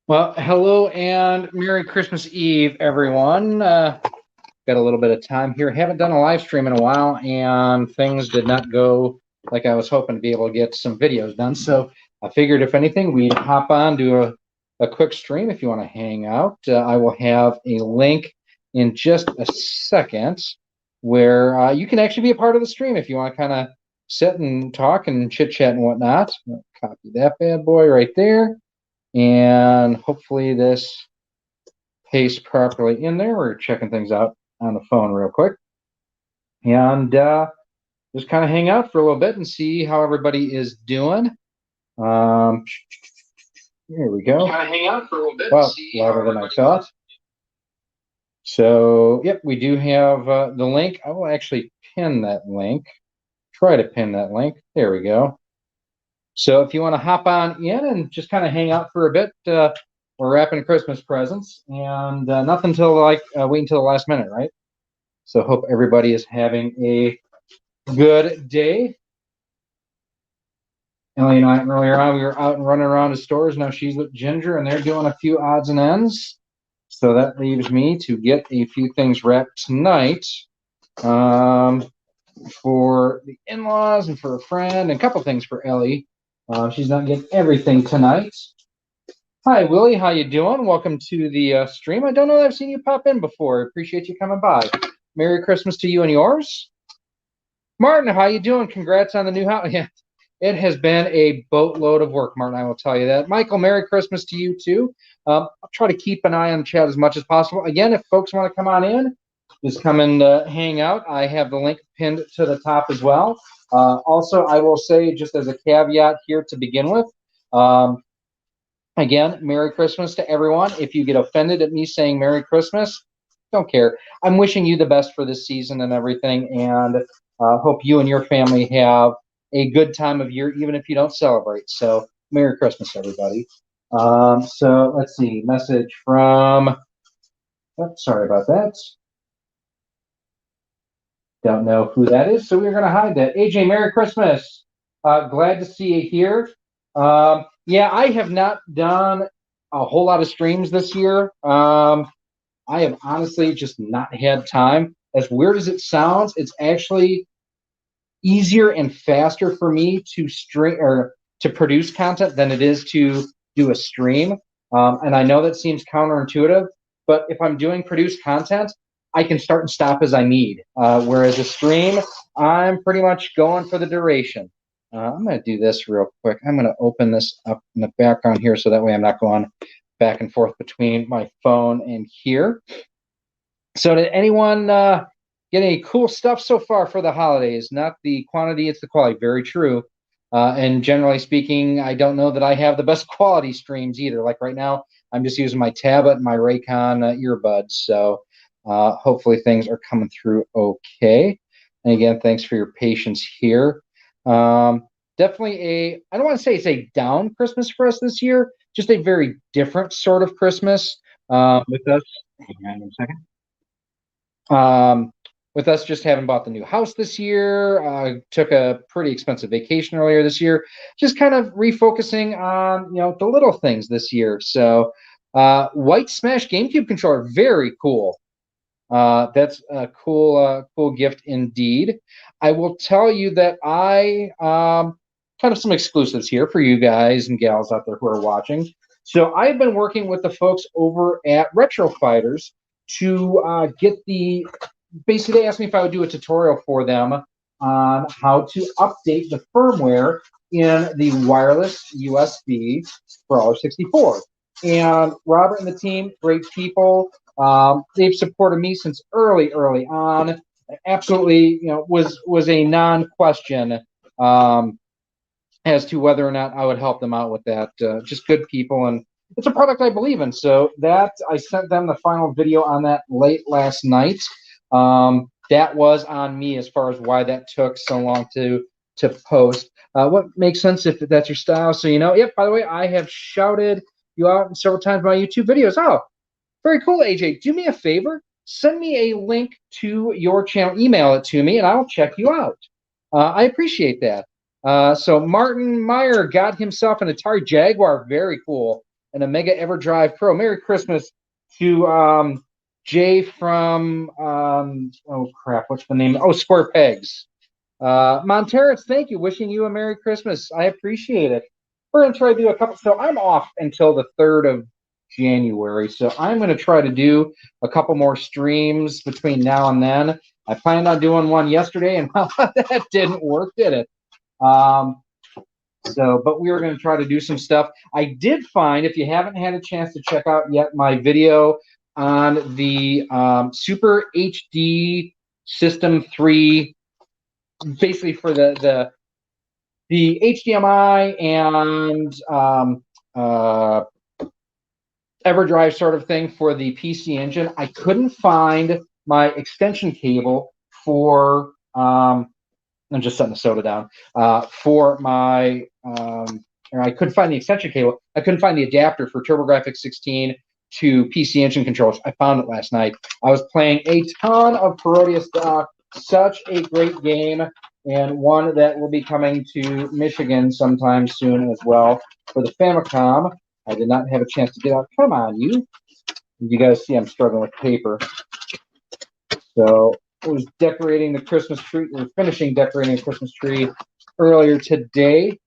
Well, hello and Merry Christmas Eve, everyone. Got a little bit of time here. Haven't done a live stream in a while, and things did not go like I was hoping to be able to get some videos done. So I figured, if anything, we'd hop on, do a quick stream if you want to hang out. I will have a link in just a second where you can actually be a part of the stream if you want to kind of sit and talk and chit chat and whatnot. Copy that bad boy right there. And hopefully this pastes properly in there. We're checking things out on the phone real quick. And just kind of hang out for a little bit and see how everybody is doing. Here we go. Kind of hang out for a little bit. Well, louder than I thought. So, yep, we do have the link. I will actually pin that link. Try to pin that link. There we go. So if you want to hop on in and just kind of hang out for a bit, we're wrapping Christmas presents, and nothing till wait until the last minute, right? So hope everybody is having a good day. Ellie and I earlier on, we were out and running around the stores. Now she's with Ginger, and they're doing a few odds and ends. So that leaves me to get a few things wrapped tonight for the in-laws and for a friend, and a couple things for Ellie. She's not getting everything tonight. Hi, Willie. How you doing? Welcome to the stream. I don't know that I've seen you pop in before. I appreciate you coming by. Merry Christmas to you and yours. Martin, how you doing? Congrats on the new house. Yeah, it has been a boatload of work, Martin. I will tell you that. Michael, Merry Christmas to you too. I'll try to keep an eye on the chat as much as possible. Again, if folks want to come on in, just come and hang out. I have the link pinned to the top as well. Also, I will say, just as a caveat here to begin with, again, Merry Christmas to everyone. If you get offended at me saying Merry Christmas, don't care. I'm wishing you the best for this season and everything, and hope you and your family have a good time of year, even if you don't celebrate. So, Merry Christmas, everybody. So, let's see. Message from... Oh, sorry about that. Don't know who that is, so we're going to hide that. AJ, Merry Christmas. Glad to see you here. Yeah, I have not done a whole lot of streams this year. I have honestly just not had time. As weird as it sounds, it's actually easier and faster for me to stream or to produce content than it is to do a stream. And I know that seems counterintuitive, but if I'm doing produced content, I can start and stop as I need. Whereas a stream, I'm pretty much going for the duration. I'm going to do this real quick. I'm going to open this up in the background here so that way I'm not going back and forth between my phone and here. So did anyone get any cool stuff so far for the holidays? Not the quantity, it's the quality. Very true. And generally speaking, I don't know that I have the best quality streams either. Like right now, I'm just using my tablet and my Raycon earbuds. So hopefully things are coming through okay. And again, thanks for your patience here. Definitely I don't want to say it's a down Christmas for us this year, just a very different sort of Christmas with us. Hang on a second. With us just having bought the new house this year, took a pretty expensive vacation earlier this year, just kind of refocusing on, the little things this year. So white Smash GameCube controller, very cool. That's a cool gift indeed. I will tell you that I kind of some exclusives here for you guys and gals out there who are watching. So I've been working with the folks over at Retro Fighters to get basically they asked me if I would do a tutorial for them on how to update the firmware in the wireless USB Brawler 64. And Robert and the team, great people. They've supported me since early on. Absolutely, was a non-question as to whether or not I would help them out with that. Just good people, and it's a product I believe in. So that I sent them the final video on that late last night. That was on me as far as why that took so long to post. What makes sense if that's your style? So yep. By the way, I have shouted you out several times in my YouTube videos. Oh, very cool, AJ. Do me a favor. Send me a link to your channel. Email it to me, and I'll check you out. I appreciate that. So Martin Meyer got himself an Atari Jaguar. Very cool. and a Mega EverDrive Pro. Merry Christmas to Jay from oh crap, what's the name? Oh, Square Pegs. Monteris, thank you. Wishing you a Merry Christmas. I appreciate it. We're going to try to do a couple. So I'm off until the 3rd of January. So I'm going to try to do a couple more streams between now and then. I planned on doing one yesterday, and that didn't work, did it? But we were going to try to do some stuff. I did find, if you haven't had a chance to check out yet, my video on the Super HD System 3, basically for the HDMI and EverDrive sort of thing for the PC Engine. I couldn't find my extension cable for I'm just setting the soda down for my I couldn't find the extension cable. I couldn't find the adapter for TurboGrafx 16 to PC Engine controls. I found it last night. I was playing a ton of Parodius Dock. Such a great game, and one that will be coming to Michigan sometime soon as well for the Famicom. I did not have a chance to get out. Come on, you. You guys see I'm struggling with paper. So I was decorating the Christmas tree. We were finishing decorating the Christmas tree earlier today.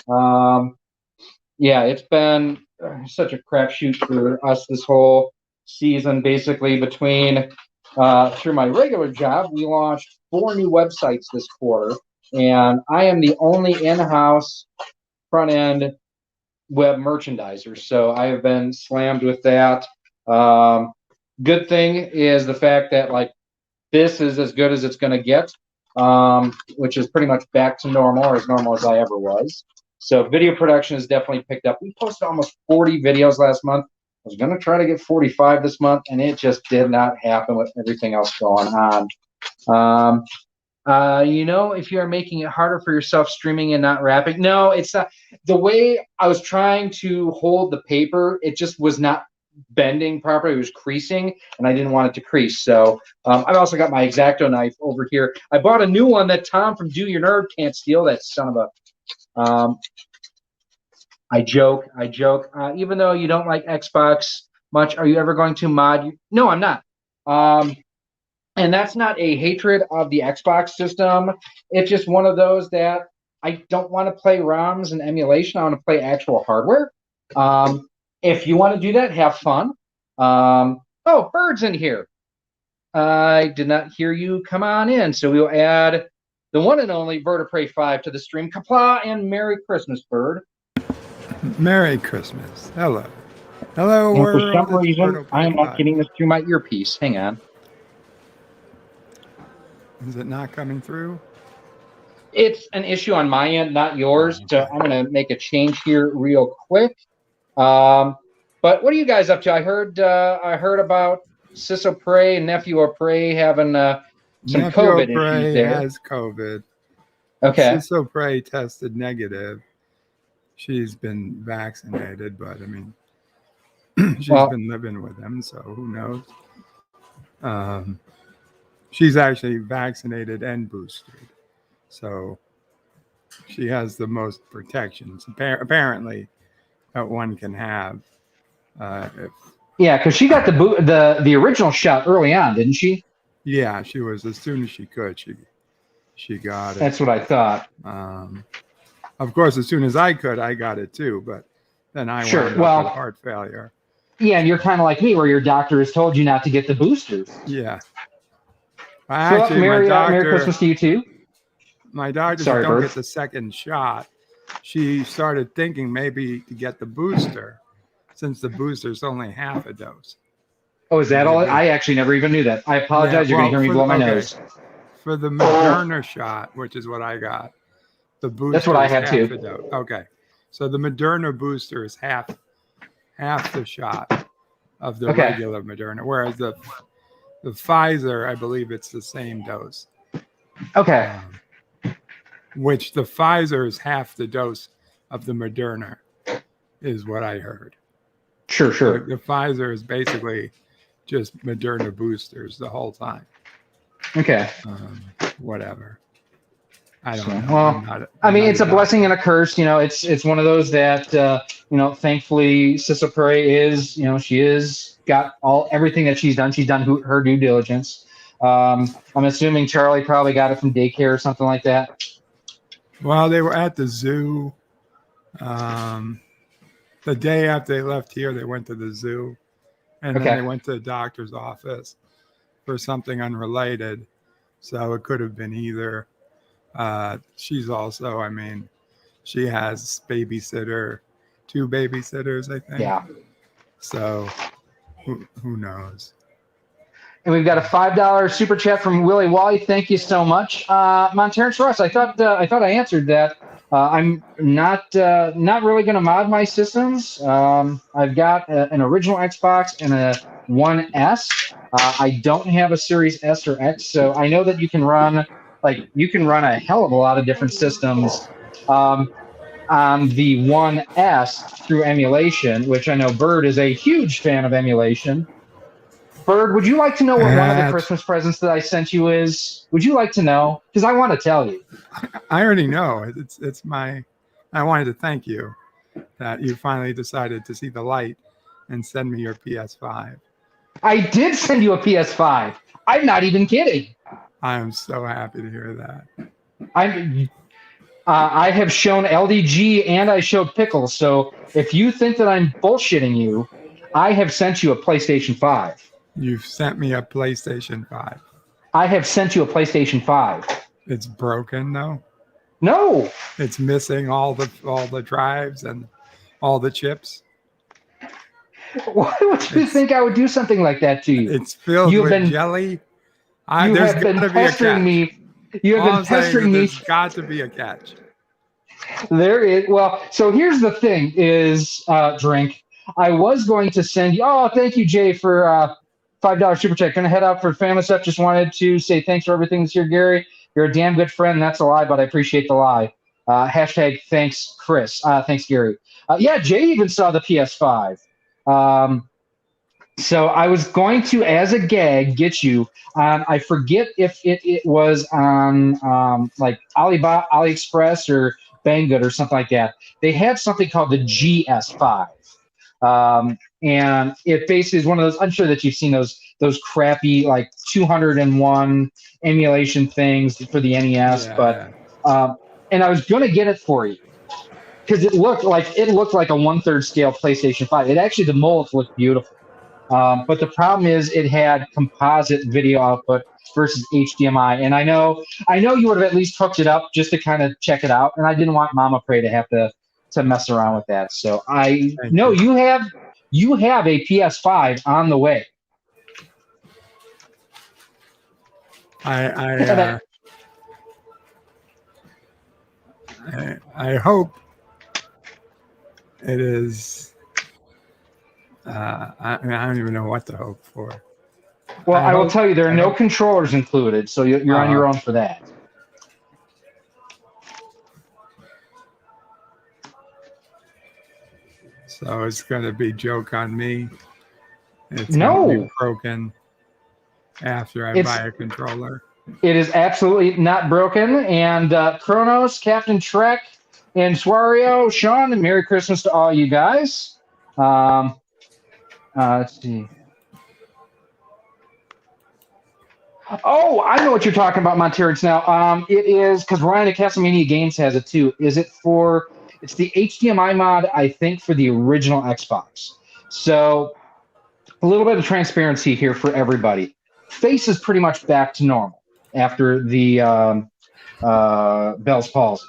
Yeah, it's been such a crapshoot for us this whole season. Basically, between through my regular job, we launched 4 new websites this quarter, and I am the only in-house front-end web merchandiser. So I have been slammed with that. Good thing is the fact that this is as good as it's going to get, which is pretty much back to normal, or as normal as I ever was. So video production has definitely picked up. We posted almost 40 videos last month. I was going to try to get 45 this month, and it just did not happen with everything else going on. If you're making it harder for yourself streaming and not wrapping, no, it's not. The way I was trying to hold the paper, it just was not bending properly. It was creasing, and I didn't want it to crease. So I've also got my X-Acto knife over here. I bought a new one that Tom from Do Your Nerd can't steal. That son of a... I joke. Even though you don't like Xbox much, are you ever going to mod? No, I'm not. And that's not a hatred of the Xbox system. It's just one of those that I don't want to play ROMs and emulation. I want to play actual hardware. If you want to do that, have fun. Oh, Bird's in here. I did not hear you. Come on in. So we'll add the one and only Vertebrae 5 to the stream. Kapla and Merry Christmas, Bird. Merry Christmas. Hello. Hello, and for some world. reason, I am not getting this through my earpiece. Hang on. Is it not coming through? It's an issue on my end, not yours. So I'm going to make a change here real quick. But what are you guys up to? I heard about Ciso Prey and Nephew O'Prey having some Nephew COVID O'Prey issues there. has COVID. Okay. Ciso Prey tested negative. She's been vaccinated, but I mean, she's been living with him, so who knows? She's actually vaccinated and boosted, so she has the most protections apparently that one can have. Yeah, because she got the original shot early on, didn't she? Yeah, she was as soon as she could. She got it. That's what I thought. Of course, as soon as I could, I got it too. But then I wound up with heart failure. Yeah, and you're kind of like me, where your doctor has told you not to get the boosters. Yeah. Actually, Merry Christmas to you too. My doctor said don't get the second shot. She started thinking maybe to get the booster, since the booster's only half a dose. Oh, is that all? I actually never even knew that. I apologize. You're going to hear me blow my nose. For the Moderna shot, which is what I got, the booster That's what I had too. Okay. So the Moderna booster is half the shot of the regular Moderna, whereas the Pfizer, I believe it's the same dose. Okay. Which the Pfizer is half the dose of the Moderna, is what I heard. Sure. The Pfizer is basically just Moderna boosters the whole time. Okay. Whatever. I So, don't know. well, I I'm mean, not it's a a blessing and doctor. a curse. It's one of those that thankfully Sissa Pray is, she is got everything that she's done. She's done her due diligence. I'm assuming Charlie probably got it from daycare or something like that. Well, they were at the zoo. The day after they left here, they went to the zoo, and then Okay. they went to the doctor's office for something unrelated. So it could have been either. She's also, I mean, she has two babysitters, I think. Yeah. So who knows? And we've got a $5 super chat from Willie Wally. Thank you so much, Monterrey Ross. I answered that. I'm not really going to mod my systems. I've got an original Xbox and a One S. I don't have a Series S or X, so I know that you can run a hell of a lot of different systems on the One S through emulation, which I know Bird is a huge fan of emulation. Bird, would you like to know what one of the That's, Christmas presents that I sent you is? Would you like to know? Because I want to tell you. I already know. It's my. I wanted to thank you that you finally decided to see the light and send me your PS5. I did send you a PS5. I'm not even kidding. I am so happy to hear that. I have shown LDG and I showed Pickles. So if you think that I'm bullshitting you, I have sent you a PlayStation 5. You've sent me a PlayStation 5. I have sent you a PlayStation 5. It's broken though. No. It's missing all the drives and all the chips. Why would you think I would do something like that to you? It's filled with jelly. You have been pestering me. You have been pestering me. There's got to be a catch. There is. Well, so here's the thing: is drink. I was going to send you. Oh, thank you, Jay, for $5 super chat. Gonna head out for family stuff. Just wanted to say thanks for everything this year, Gary. You're a damn good friend. That's a lie, but I appreciate the lie. Hashtag thanks, Chris. Thanks, Gary. Yeah, Jay even saw the PS5. So I was going to, as a gag, get you on. I forget if it was on like Alibaba, AliExpress, or Banggood or something like that. They had something called the GS5, and it basically is one of those. I'm sure that you've seen those crappy like 201 emulation things for the NES, but and I was going to get it for you because it looked like a 1/3 scale PlayStation 5. It actually, the molds looked beautiful. But the problem is it had composite video output versus HDMI. And I know you would have at least hooked it up just to kind of check it out. And I didn't want Mama Prey to have to mess around with that. So I know you have a PS5 on the way. I hope it is. I don't even know what to hope for. Well, I will tell you, there are no controllers included, so you're on your own for that. So it's going to be joke on me. It's going to be broken after I buy a controller. It is absolutely not broken. And Kronos, Captain Trek, and Swario, Sean, and Merry Christmas to all you guys. Let's see. Oh, I know what you're talking about, Monterrey. Now, it is because Ryan at Castlemania Games has it too. It's the HDMI mod, I think, for the original Xbox. So a little bit of transparency here for everybody. Face is pretty much back to normal after the Bell's palsy.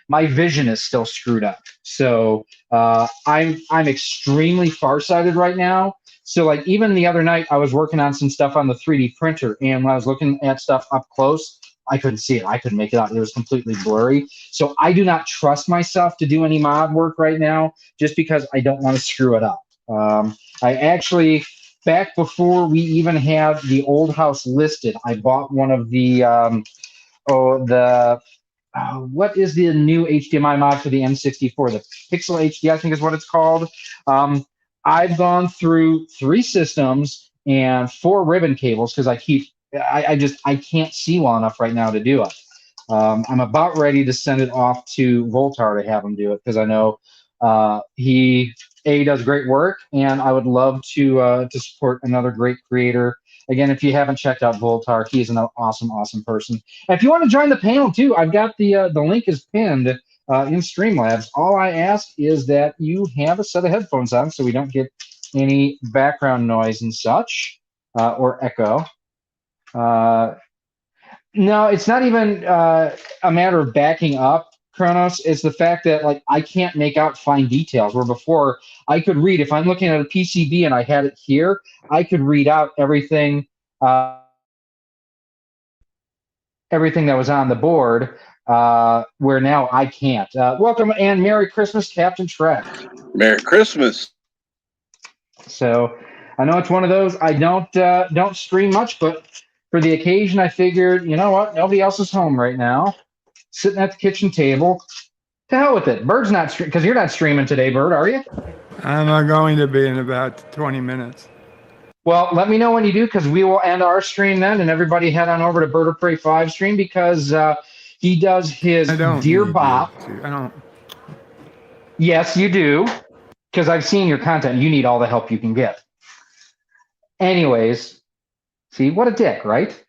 My vision is still screwed up. So I'm extremely farsighted right now. So like even the other night, I was working on some stuff on the 3D printer, and when I was looking at stuff up close, I couldn't see it. I couldn't make it out. It was completely blurry. So I do not trust myself to do any mod work right now, just because I don't want to screw it up. I actually, back before we even had the old house listed, I bought one of the what is the new HDMI mod for the M64? The Pixel HD, I think is what it's called. I've gone through 3 systems and 4 ribbon cables because I can't see well enough right now to do it. I'm about ready to send it off to Voltar to have him do it because I know he does great work, and I would love to support another great creator. Again, if you haven't checked out Voltar, he's an awesome person. And if you want to join the panel too, I've got the link is pinned in Streamlabs. All I ask is that you have a set of headphones on so we don't get any background noise and such or echo. No, it's not even a matter of backing up, Kronos. It's the fact that like I can't make out fine details. Where before I could read, if I'm looking at a PCB and I had it here, I could read out everything that was on the board. Where now I can't. Welcome and Merry Christmas, Captain Trek. Merry Christmas. So I know it's one of those. I don't stream much, but for the occasion, I figured, you know what? Nobody else is home right now. Sitting at the kitchen table. To hell with it. Bird's not streaming because you're not streaming today, Bird, are you? I'm not going to be in about 20 minutes. Well, let me know when you do because we will end our stream then, and everybody head on over to Bird of Prey 5 stream because he does his Deer Bop. I don't. Yes, you do. Because I've seen your content. You need all the help you can get. Anyways, see, what a dick, right?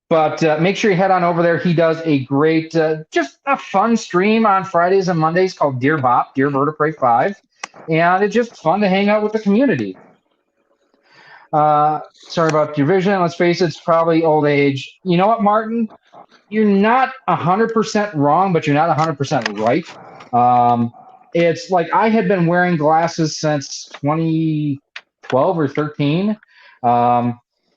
But make sure you head on over there. He does a great, just a fun stream on Fridays and Mondays called Deer Bop, Deer Bird of Prey 5. And it's just fun to hang out with the community. Sorry about your vision. Let's face it, it's probably old age. You know what, Martin? You're not 100% wrong, but you're not 100% right. It's like I had been wearing glasses since 2012 or 13.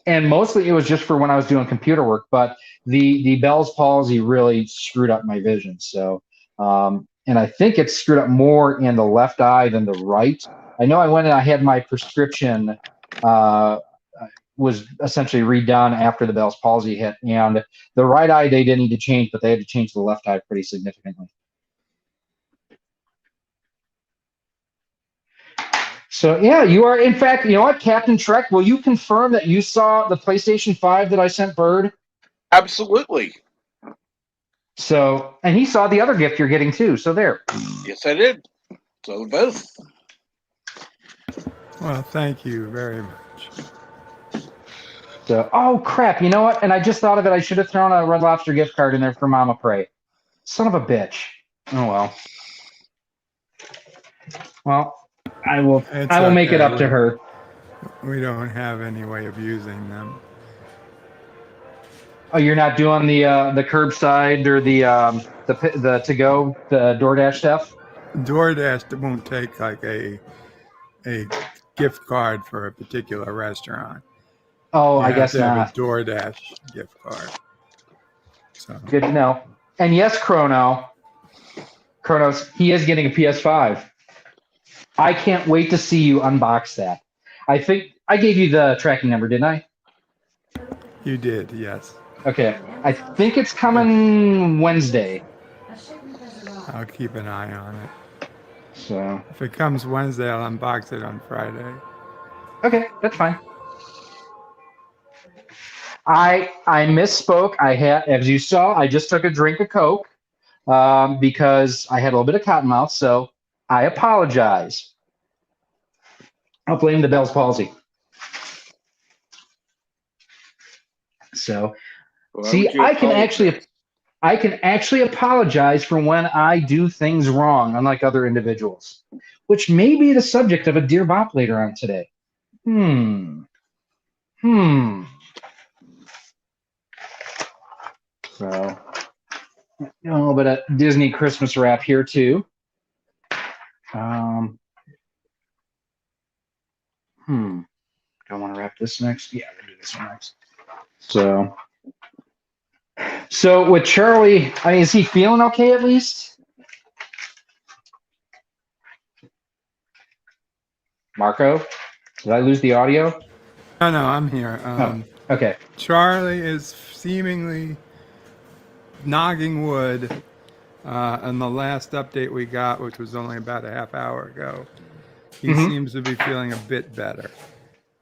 And mostly it was just for when I was doing computer work, but the Bell's palsy really screwed up my vision. So, and I think it screwed up more in the left eye than the right. I know I went and I had my prescription was essentially redone after the Bell's palsy hit, and the right eye they didn't need to change, but they had to change the left eye pretty significantly. So yeah, you are in fact, you know what, Captain Trek, will you confirm that you saw the PlayStation 5 that I sent Bird? Absolutely. So, and he saw the other gift you're getting too. So there. Yes, I did. So both. Well, thank you very much. So, oh crap, you know what? And I just thought of it. I should have thrown a Red Lobster gift card in there for Mama Prey. Son of a bitch. Oh well. Well, I will make it up to her. We don't have any way of using them. Oh, you're not doing the curbside or the to go, the DoorDash stuff? DoorDash won't take like a gift card for a particular restaurant. Oh, I guess not. Have a DoorDash gift card. So good to know. And yes, Kronos, he is getting a PS5. I can't wait to see you unbox that. I think I gave you the tracking number, didn't I? You did, yes. Okay. I think it's coming Wednesday. I'll keep an eye on it. So if it comes Wednesday, I'll unbox it on Friday. Okay, that's fine. I misspoke. As you saw, I just took a drink of Coke because I had a little bit of cotton mouth, so I apologize. I'll blame the Bell's palsy. So, see, I can actually apologize for when I do things wrong, unlike other individuals, which may be the subject of a Dear Bop later on today. So, a little bit of Disney Christmas wrap here too. Do I want to wrap this next? Yeah, we'll do this one next. So with Charlie, I mean, is he feeling okay at least? Marco, did I lose the audio? No, I'm here. Okay. Charlie is seemingly knocking wood. And the last update we got, which was only about a half hour ago, he seems to be feeling a bit better.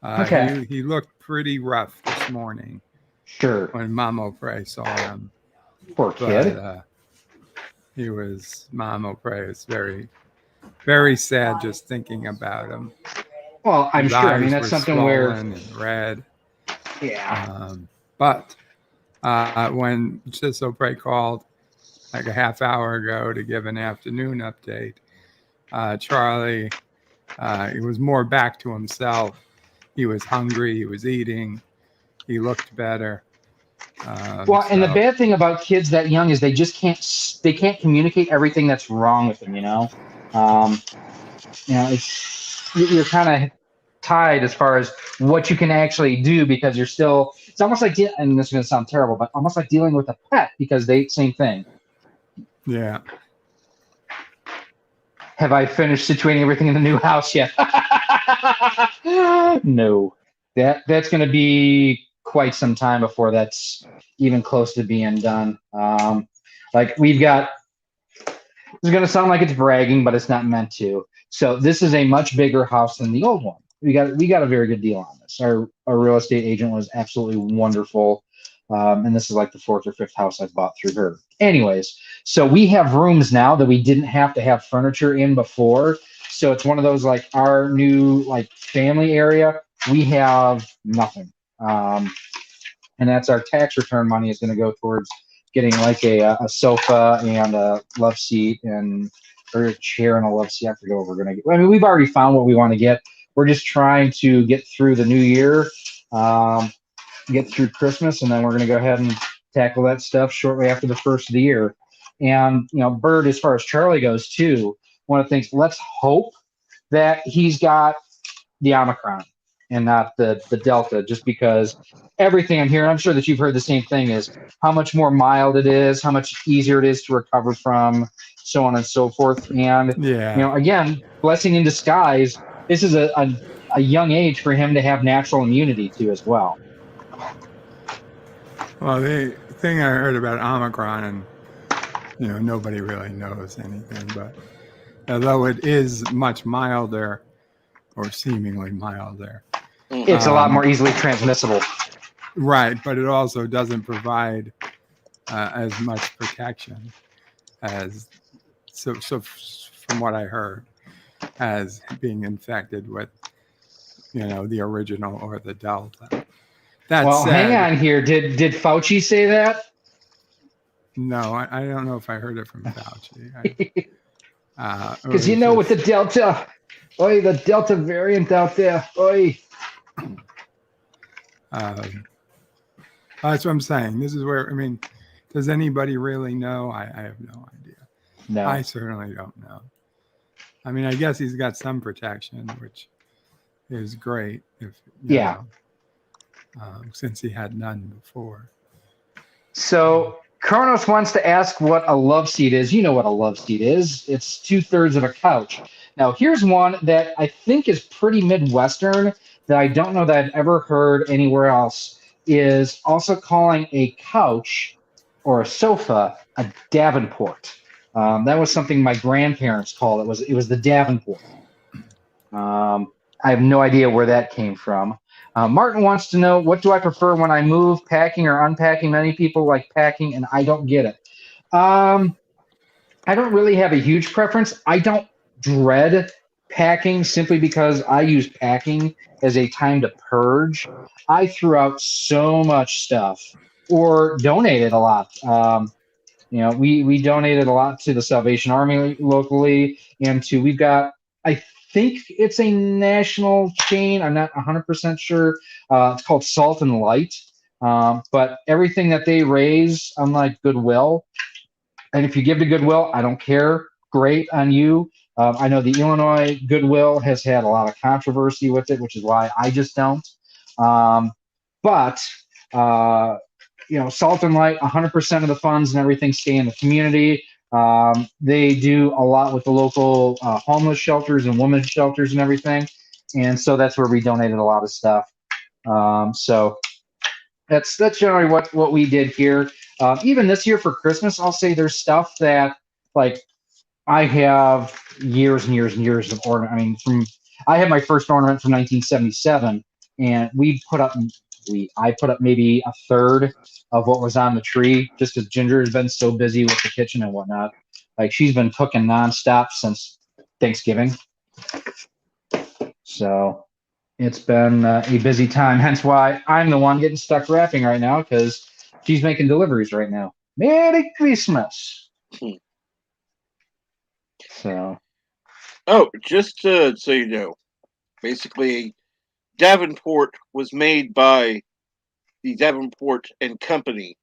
Okay. He looked pretty rough this morning. Sure. When Mamo Prey saw him. Poor kid. But he was, Mom will pray, it's very, very sad just thinking about him. Well, I'm His sure. I eyes mean, that's were something where, swollen and red. yeah. But when Sis O'Prey called like a half hour ago to give an afternoon update, Charlie, he was more back to himself. He was hungry. He was eating. He looked better. Well, and the bad thing about kids that young is they just can't communicate everything that's wrong with them. You're kind of tied as far as what you can actually do because you're still. It's almost like, and this is going to sound terrible, but almost like dealing with a pet because same thing. Yeah. Have I finished situating everything in the new house yet? No. That's going to be quite some time before that's even close to being done. Like we've got, it's going to sound like it's bragging, but it's not meant to. So this is a much bigger house than the old one. We got a very good deal on this. Our real estate agent was absolutely wonderful. And this is like the fourth or fifth house I've bought through her. Anyways, so we have rooms now that we didn't have to have furniture in before. So it's one of those like our new like family area. We have nothing. And that's our tax return money is going to go towards getting like a sofa and a love seat or a chair and a love seat. I forget what we're going to get. I mean, we've already found what we want to get. We're just trying to get through the new year, get through Christmas, and then we're going to go ahead and tackle that stuff shortly after the first of the year. And, Bird, as far as Charlie goes too, one of the things, let's hope that he's got the Omicron and not the Delta, just because everything I'm hearing, I'm sure that you've heard the same thing, is how much more mild it is, how much easier it is to recover from, so on and so forth. And, Yeah. Again, blessing in disguise, this is a young age for him to have natural immunity too as well. Well, the thing I heard about Omicron, and nobody really knows anything, but although it is much milder, or seemingly milder, it's a lot more easily transmissible. Right, but it also doesn't provide as much protection as so from what I heard, as being infected with the original or the Delta. That well, said, hang on here. Did Fauci say that? No, I don't know if I heard it from Fauci. Because with the Delta, the Delta variant out there, that's what I'm saying. This is where, does anybody really know? I have no idea. No. I certainly don't know. I guess he's got some protection, which is great. Since he had none before. So Kronos wants to ask what a love seat is. You know what a love seat is. It's 2/3 of a couch. Now, here's one that I think is pretty Midwestern that I don't know that I've ever heard anywhere else, is also calling a couch or a sofa a Davenport. That was something my grandparents called it. It was the Davenport. I have no idea where that came from. Martin wants to know, what do I prefer when I move, packing or unpacking? Many people like packing, and I don't get it. I don't really have a huge preference. I don't dread packing simply because I use packing as a time to purge. I threw out so much stuff or donated a lot. We donated a lot to the Salvation Army locally, and we've got, I think it's a national chain. I'm not 100% sure. It's called Salt and Light. But everything that they raise, unlike Goodwill, and if you give to Goodwill, I don't care. Great on you. I know the Illinois Goodwill has had a lot of controversy with it, which is why I just don't. But Salt and Light, 100% of the funds and everything stay in the community. They do a lot with the local homeless shelters and women's shelters and everything. And so that's where we donated a lot of stuff. So that's generally what we did here. Even this year for Christmas, I'll say there's stuff that, like, I have years and years and years of ornament. I had my first ornament from 1977, and we put up I put up maybe a third of what was on the tree, just because Ginger has been so busy with the kitchen and whatnot. Like she's been cooking nonstop since Thanksgiving. So it's been a busy time. Hence why I'm the one getting stuck wrapping right now because she's making deliveries right now. Merry Christmas. So. Oh, just so you know, basically, Davenport was made by the Davenport and Company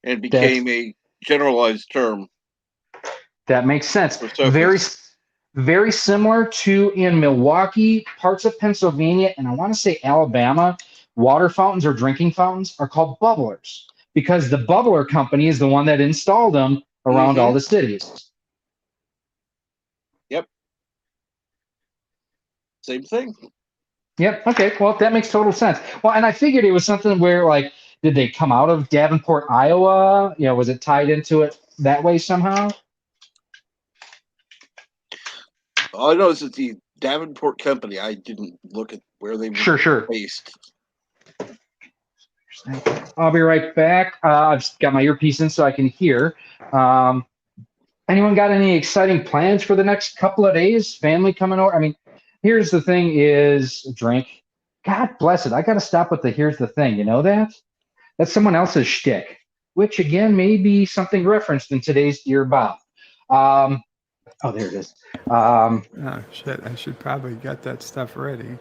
and became a generalized term. That makes sense. For sofas. Very similar to in Milwaukee, parts of Pennsylvania, and I want to say Alabama, water fountains or drinking fountains are called bubblers because the bubbler company is the one that installed them around all the cities. Yep. Same thing. Yep. Okay. Well, that makes total sense. Well, and I figured it was something where, like, did they come out of Davenport, Iowa? You know, was it tied into it that way somehow? All I know is that the Davenport Company, I didn't look at where they were based. I'll be right back. I've got my earpiece in so I can hear. Anyone got any exciting plans for the next couple of days? Family coming over? I mean, here's the thing is drink. God bless it. I got to stop with the here's the thing. You know that? That's someone else's shtick, which again may be something referenced in today's Dear Bob. Oh, there it is. Oh, shit. I should probably get that stuff ready.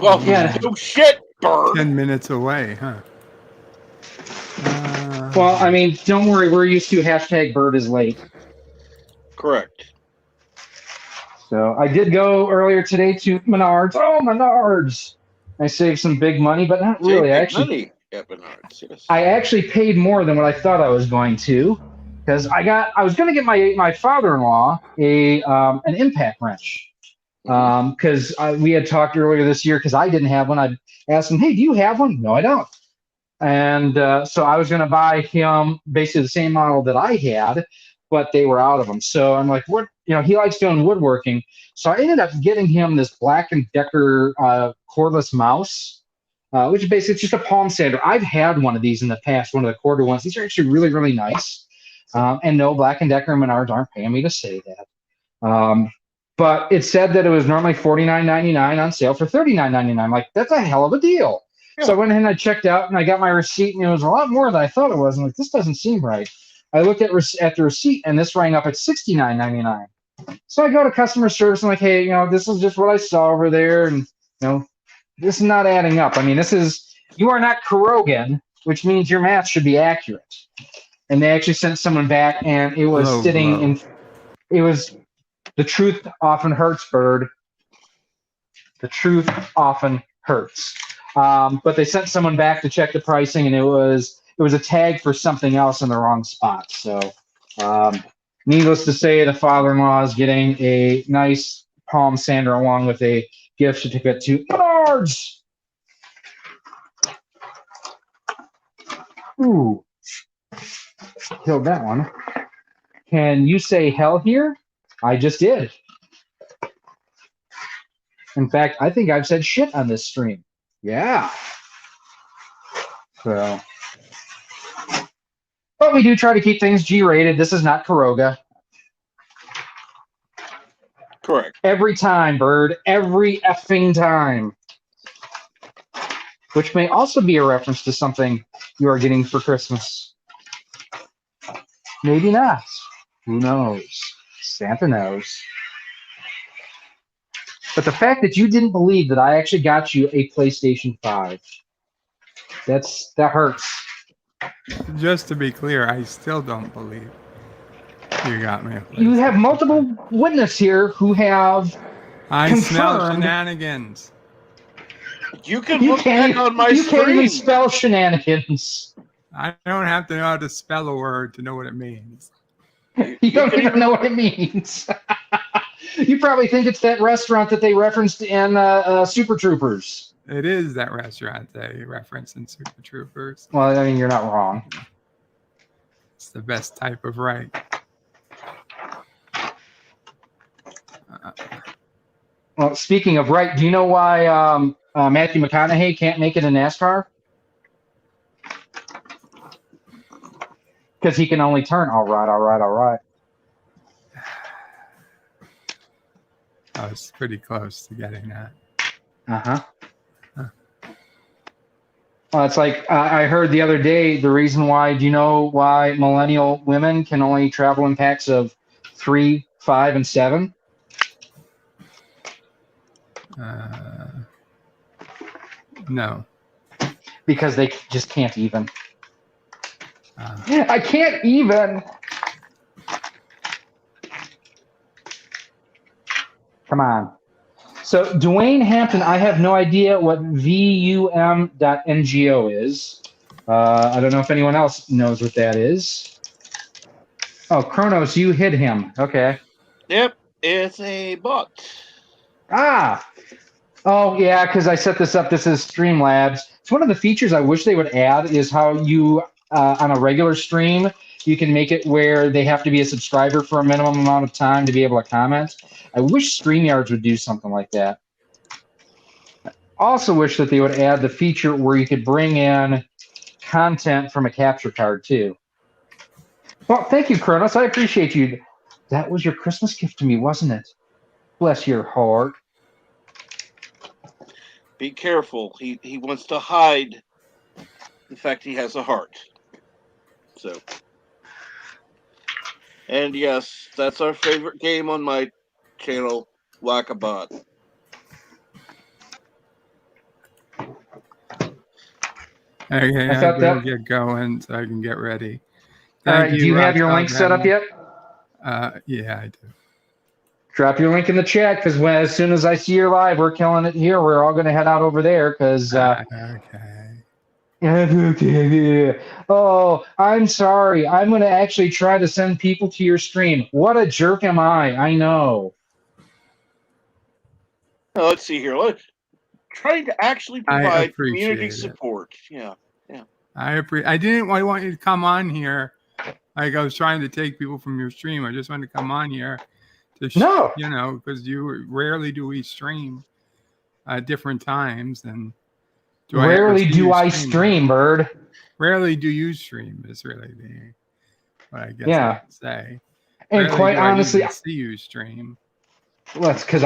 Well, yeah. No shit, Bird. 10 minutes away, huh? Well, I mean, don't worry. We're used to hashtag Bird is late. Correct. So I did go earlier today to Menards. Oh, Menards! I saved some big money, but not really. Money at Menards, yes. I actually paid more than what I thought I was going to, because I was going to get my father-in-law an impact wrench, because we had talked earlier this year because I didn't have one. I asked him, "Hey, do you have one?" No, I don't. And so I was going to buy him basically the same model that I had, but they were out of them. So I'm like, what? You know, he likes doing woodworking. So I ended up getting him this Black & Decker cordless mouse, which is basically just a palm sander. I've had one of these in the past, one of the quarter ones. These are actually really, really nice. And no, Black & Decker and Menards aren't paying me to say that. But it said that it was normally $49.99 on sale for $39.99. Like, that's a hell of a deal. Yeah. So I went ahead and I checked out and I got my receipt, and it was a lot more than I thought it was. I'm like, this doesn't seem right. I looked at the receipt, and this rang up at $69.99. So I go to customer service and like, hey, you know, this is just what I saw over there, and you know, this is not adding up. I mean, you are not Kurogan, which means your math should be accurate. And they actually sent someone back, and it was it was the truth often hurts, Bird. The truth often hurts. But they sent someone back to check the pricing, and it was a tag for something else in the wrong spot. So, needless to say, the father-in-law is getting a nice palm sander along with a gift certificate to Menards. Ooh, killed that one. Can you say hell here? I just did. In fact, I think I've said shit on this stream. Yeah. So, but we do try to keep things G-rated. This is not Kuroga. Correct. Every time, Bird. Every effing time. Which may also be a reference to something you are getting for Christmas. Maybe not. Who knows? Santa knows. But the fact that you didn't believe that I actually got you a PlayStation 5, that hurts. Just to be clear, I still don't believe you got me a PlayStation. You have multiple witnesses here who have smell shenanigans. You can look back on my stream. You can't even spell shenanigans. I don't have to know how to spell a word to know what it means. You don't even know what it means. You probably think it's that restaurant that they referenced in Super Troopers. It is that restaurant they referenced in Super Troopers. Well, I mean, you're not wrong. It's the best type of right. Well, speaking of right, do you know why Matthew McConaughey can't make it in NASCAR because he can only turn. All right, all right, all right. I was pretty close to getting that. Uh-huh. It's like I heard the other day, the reason why, do you know why millennial women can only travel in packs of 3, 5, and 7? No. Because they just can't even. I can't even. Come on. So Dwayne Hampton, I have no idea what VUM.NGO is. I don't know if anyone else knows what that is. Oh, Kronos, you hid him. Okay. Yep, it's a bot. Ah. Oh, yeah, because I set this up. This is Streamlabs. It's one of the features I wish they would add is how you, on a regular stream, you can make it where they have to be a subscriber for a minimum amount of time to be able to comment. I wish StreamYards would do something like that. I also wish that they would add the feature where you could bring in content from a capture card, too. Well, thank you, Kronos. I appreciate you. That was your Christmas gift to me, wasn't it? Bless your heart. Be careful. He wants to hide the fact he has a heart. So, and yes, that's our favorite game on my channel, Whack-A-Bot. Okay, I better get going so I can get ready. All right, do you have your link set up yet? Yeah, I do. Drop your link in the chat because as soon as I see you're live, we're killing it here. We're all going to head out over there because. Okay. Oh, I'm sorry. I'm going to actually try to send people to your stream. What a jerk am I? I know. Now, let's see here. Trying to actually provide community it. support. Yeah. I didn't want you to come on here. Like I was trying to take people from your stream. I just wanted to come on here to, because rarely do we stream at different times. And rarely do I stream, Bird. Rarely do you stream is really what I guess I could say. And rarely quite honestly, I see you stream. Well, that's because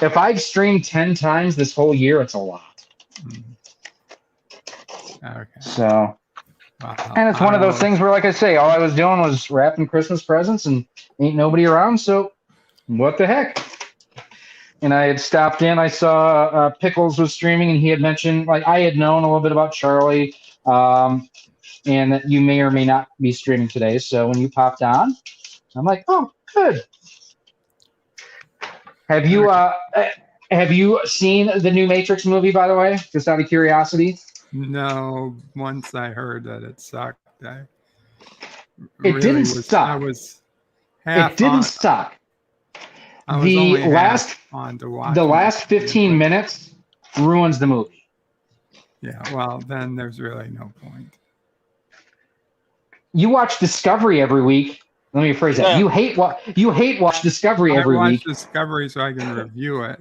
if I've streamed 10 times this whole year, it's a lot. Okay. So, and it's one of those things where, like I say, all I was doing was wrapping Christmas presents and ain't nobody around. So, what the heck? And I had stopped in. I saw Pickles was streaming, and he had mentioned, like, I had known a little bit about Charlie, and that you may or may not be streaming today. So when you popped on, I'm like, oh, good. Have you seen the new Matrix movie, by the way? Just out of curiosity. No. Once I heard that it sucked, it didn't suck. It didn't suck. The last 15 minutes ruins the movie. Yeah, well, then there's really no point. You watch Discovery every week. Let me rephrase that. You hate watch Discovery every week. I watch Discovery so I can review it.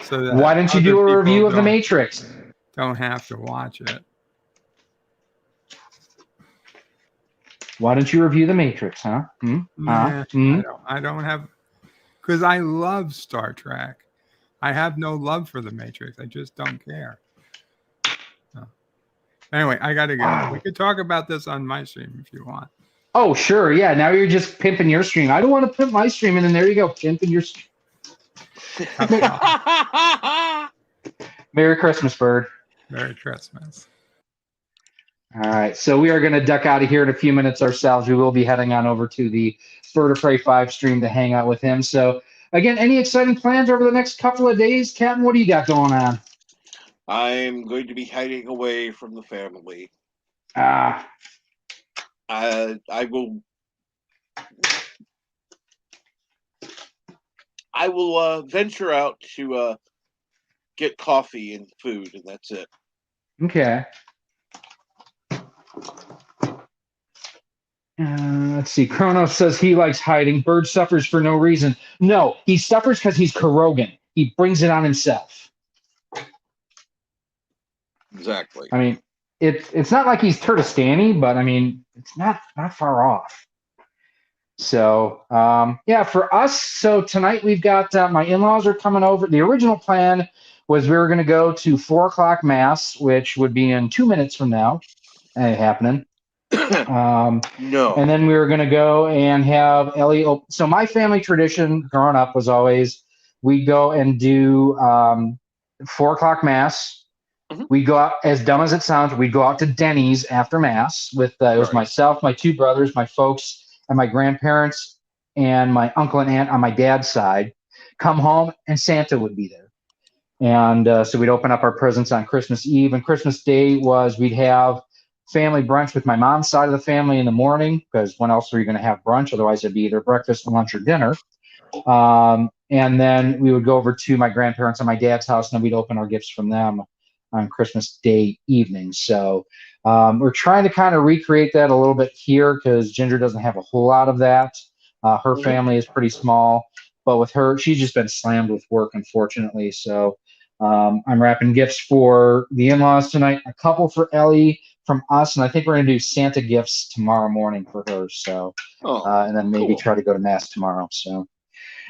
So that why don't you do a review of The Matrix? Don't have to watch it. Why don't you review The Matrix, huh? I don't have, because I love Star Trek. I have no love for The Matrix. I just don't care. Anyway, I got to go. We could talk about this on my stream if you want. Oh, sure. Yeah, now you're just pimping your stream. I don't want to pimp my stream, and then there you go, pimping your stream. Merry Christmas, Bird. Merry Christmas. All right, so we are going to duck out of here in a few minutes ourselves. We will be heading on over to the Bird of Prey 5 stream to hang out with him. So, again, any exciting plans over the next couple of days? Captain, what do you got going on? I'm going to be hiding away from the family. I will venture out to get coffee and food, and that's it. Okay. Let's see. Kronos says he likes hiding. Bird suffers for no reason. No, he suffers because he's Kurogan. He brings it on himself. Exactly. I mean, it's not like he's Turtistani, but I mean, it's not far off. So yeah, for us, so tonight we've got my in-laws are coming over. The original plan was we were going to go to 4 o'clock mass, which would be in 2 minutes from now. Ain't happening. No. And then we were going to go and have Ellie. So my family tradition growing up was always we go and do 4 o'clock mass. Mhm. We'd go out, as dumb as it sounds, we'd go out to Denny's after mass with it was Right. myself, my two brothers, my folks, and my grandparents, and my uncle and aunt on my dad's side. Come home, and Santa would be there. And so we'd open up our presents on Christmas Eve. And Christmas Day was we'd have family brunch with my mom's side of the family in the morning, because when else are you going to have brunch? Otherwise, it'd be either breakfast, lunch, or dinner. And then we would go over to my grandparents on my dad's house, and then we'd open our gifts from them on Christmas Day evening. So we're trying to kind of recreate that a little bit here because Ginger doesn't have a whole lot of that. Her Mhm. family is pretty small, but with her, she's just been slammed with work, unfortunately. So I'm wrapping gifts for the in-laws tonight, a couple for Ellie from us, and I think we're going to do Santa gifts tomorrow morning for her. So, and then maybe cool. try to go to mass tomorrow. So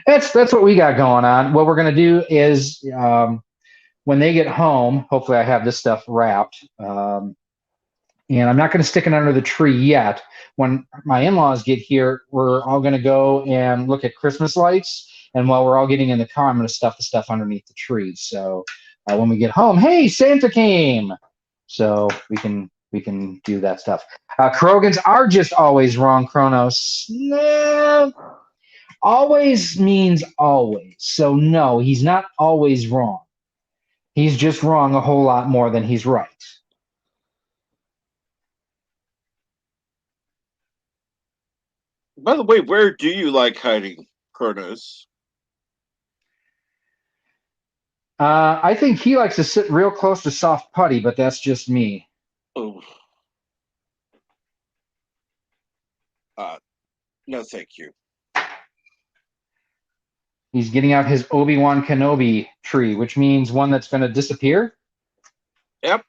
that's what we got going on. What we're going to do is when they get home, hopefully I have this stuff wrapped. And I'm not going to stick it under the tree yet. When my in-laws get here, we're all going to go and look at Christmas lights. And while we're all getting in the car, I'm going to stuff the stuff underneath the tree. So when we get home, hey, Santa came. So we can do that stuff. Krogans are just always wrong, Kronos. No, always means always. So no, he's not always wrong. He's just wrong a whole lot more than he's right. By the way, where do you like hiding, Kronos? I think he likes to sit real close to soft putty, but that's just me. Oh, no, thank you. He's getting out his Obi-Wan Kenobi tree, which means one that's going to disappear. Yep.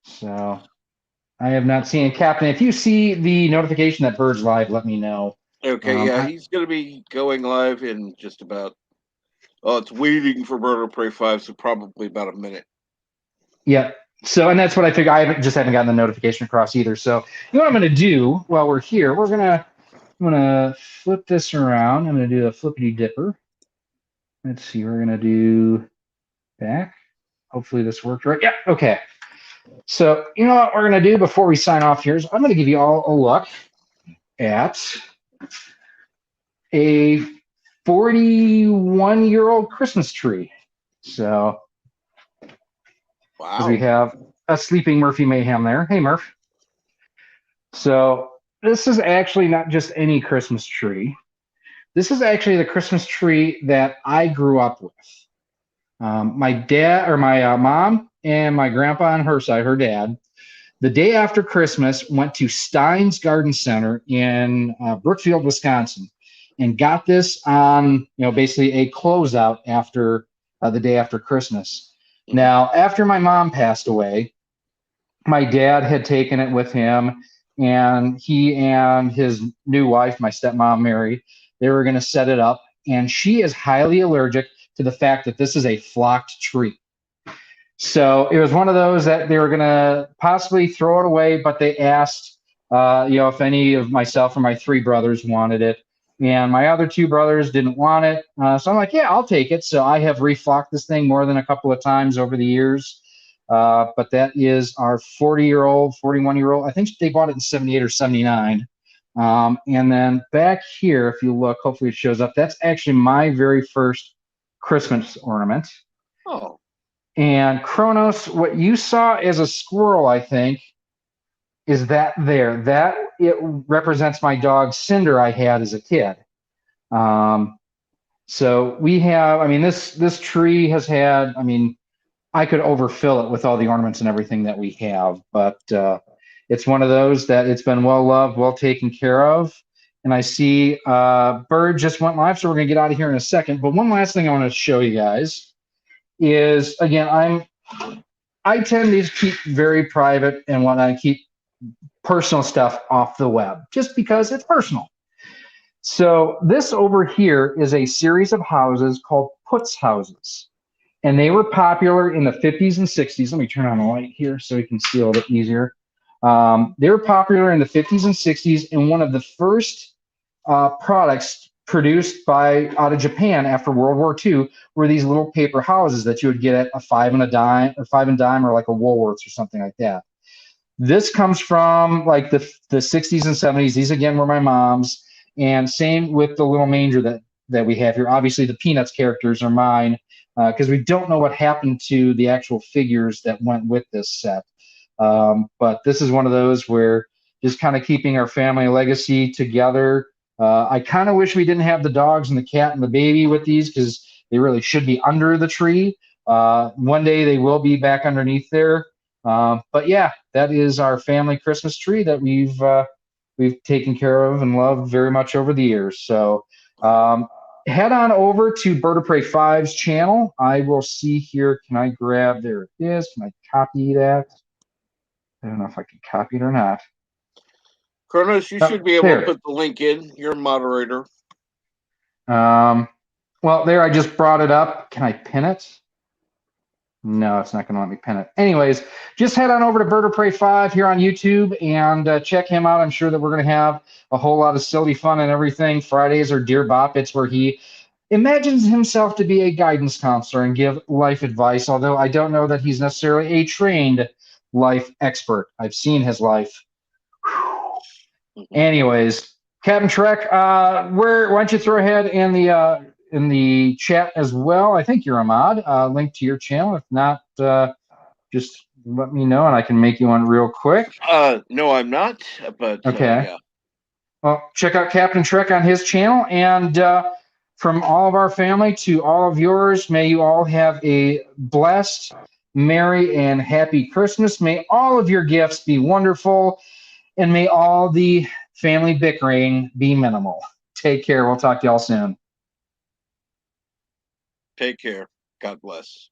So I have not seen it. Captain, if you see the notification that Bird's live, let me know. Okay, yeah, he's going to be going live in just about. Oh, it's waiting for Murder Prey 5, so probably about a minute. Yeah. So, and that's what I figured. I haven't gotten the notification across either. So, you know what I'm going to do while we're here? I'm gonna flip this around. I'm gonna do a flippity dipper. Let's see. We're gonna do back. Hopefully this worked right. Yeah. Okay. So, you know what we're going to do before we sign off here is I'm going to give you all a look at a 41-year-old Christmas tree. So, Wow. we have a sleeping Murphy Mayhem there. Hey, Murph. So, this is actually not just any Christmas tree. This is actually the Christmas tree that I grew up with. My dad, or my mom, and my grandpa on her side, her dad, the day after Christmas, went to Stein's Garden Center in Brookfield, Wisconsin, and got this on, basically a closeout after the day after Christmas. Mhm. Now, after my mom passed away, my dad had taken it with him, and he and his new wife, my stepmom Mary, they were going to set it up, and she is highly allergic to the fact that this is a flocked tree. So it was one of those that they were going to possibly throw it away, but they asked, if any of myself or my three brothers wanted it. And my other two brothers didn't want it. So I'm like, yeah, I'll take it. So I have reflocked this thing more than a couple of times over the years. But that is our 40-year-old, 41-year-old. I think they bought it in 78 or 79. And then back here, if you look, hopefully it shows up. That's actually my very first Christmas ornament. Oh. And Kronos, what you saw as a squirrel, I think, is that there. That it represents my dog Cinder I had as a kid. So we have, this tree has had, I could overfill it with all the ornaments and everything that we have, but it's one of those that it's been well loved, well taken care of. And I see Bird just went live, so we're going to get out of here in a second. But one last thing I want to show you guys is, again, I tend to keep very private and want to keep personal stuff off the web just because it's personal. So this over here is a series of houses called Putz houses. And they were popular in the 50s and 60s. Let me turn on the light here so you can see a little bit easier. They were popular in the 50s and 60s, and one of the first products produced by out of Japan after World War II were these little paper houses that you would get at a 5 and a dime or like a Woolworths or something like that. This comes from like the 60s and 70s. These again were my mom's, and same with the little manger that we have here. Obviously, the Peanuts characters are mine because we don't know what happened to the actual figures that went with this set. But this is one of those where just kind of keeping our family legacy together. I kind of wish we didn't have the dogs and the cat and the baby with these because they really should be under the tree. One day they will be back underneath there. But yeah, that is our family Christmas tree that we've taken care of and loved very much over the years. So head on over to Bird of Prey 5's channel. I will see here. Can I grab? There it is. Can I copy that? I don't know if I can copy it or not. Kronos, you should be able there. to put the link in. You're a moderator. Well, there, I just brought it up. Can I pin it? No, it's not going to let me pin it. Anyways, just head on over to Bird of Prey 5 here on YouTube and check him out. I'm sure that we're going to have a whole lot of silly fun and everything. Fridays are Dear Bop. It's where he imagines himself to be a guidance counselor and give life advice, although I don't know that he's necessarily a trained life expert. I've seen his life. Anyways, Captain Trek, why don't you throw ahead in the chat as well? I think you're a mod. Link to your channel. If not, just let me know and I can make you one real quick. No, I'm not. But okay. Yeah. Well, check out Captain Trek on his channel, and from all of our family to all of yours, may you all have a blessed, merry, and happy Christmas. May all of your gifts be wonderful, and may all the family bickering be minimal. Take care. We'll talk to y'all soon. Take care. God bless.